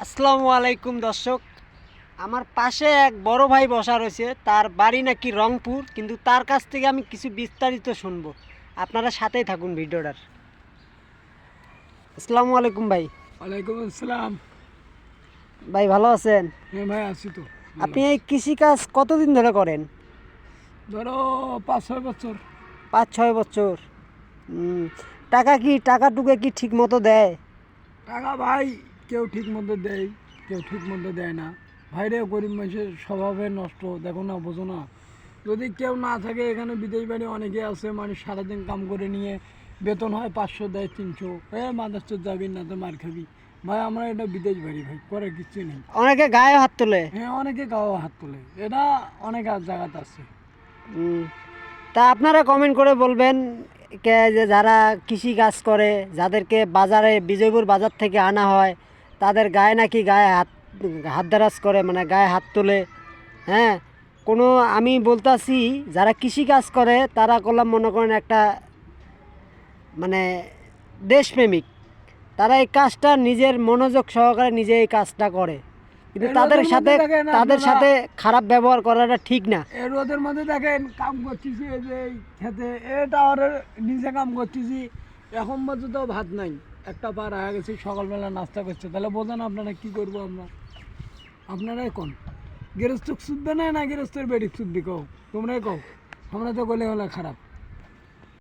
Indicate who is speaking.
Speaker 1: আসসালামু আলাইকুম দর্শক, আমার পাশে এক বড় ভাই বসা রয়েছে। তার বাড়ি নাকি রংপুর, কিন্তু তার কাছ থেকে আমি কিছু বিস্তারিত শুনবো। আপনারা সাথেই থাকুন ভিডিওটার। আসসালামু আলাইকুম ভাই।
Speaker 2: ওয়ালাইকুম আসসালাম।
Speaker 1: ভাই ভালো আছেন?
Speaker 2: হ্যাঁ ভাই, আছি তো।
Speaker 1: আপনি এই কৃষিকাজ কতদিন ধরে করেন?
Speaker 2: ধরো 5-6 বছর।
Speaker 1: 5-6 বছর। টাকা টুকে কি ঠিক মতো দেয়?
Speaker 2: টাকা ভাই কেউ ঠিক মতো দেয়, কেউ ঠিক মতো দেয় না। ভাইরে গরিব মানুষের স্বভাবে নষ্ট, দেখো না, বোঝো না। যদি কেউ না থাকে, এখানে বিদেশ বাড়ি অনেকে আছে, মানে সারাদিন কাম করে নিয়ে বেতন হয় 500 দেয় 300, মাদার চোর যাবি না তো মার খাবি। ভাই আমরা এটা বিদেশ বাড়ি, ভাই করার কিছু নেই।
Speaker 1: অনেকে গায়ে হাত তোলে।
Speaker 2: হ্যাঁ, অনেকে গাও হাত তোলে, এটা অনেক জায়গাতে আছে।
Speaker 1: উম, তা আপনারা কমেন্ট করে বলবেন যে যারা কৃষি কাজ করে, যাদেরকে বাজারে বিজয়পুর বাজার থেকে আনা হয়, তাদের গায়ে নাকি হাতদারাজ করে, মানে গায়ে হাত তোলে। হ্যাঁ, কোনো আমি বলতাছি যারা কৃষি কাজ করে তারা করলাম মনে করেন একটা মানে দেশপ্রেমিক। তারা এই কাজটা নিজের মনোযোগ সহকারে নিজে এই কাজটা করে, কিন্তু
Speaker 2: এর
Speaker 1: তাদের
Speaker 2: ওদের
Speaker 1: সাথে
Speaker 2: মধ্যে দেখেন
Speaker 1: তাদের
Speaker 2: আপনারা,
Speaker 1: সাথে খারাপ ব্যবহার করাটা ঠিক না।
Speaker 2: এর রোদের মধ্যে দেখেন কাম করতেছি, এই যে এই খেতে এটা ওর নিজে কাম করতেছি, এখন পর্যন্ত ভাত নাই, একটা পার হয়ে গেছি, সকালবেলা নাস্তা করছে। তাহলে বোঝেন আপনারা কি করবো আমরা? আপনারাই কোন গৃহস্থ শুদ্ধ না, না গৃহস্থের বেড়ি শুদ্ধি কও, তোমরাই কও। আমরা তো গলে হলে খারাপ।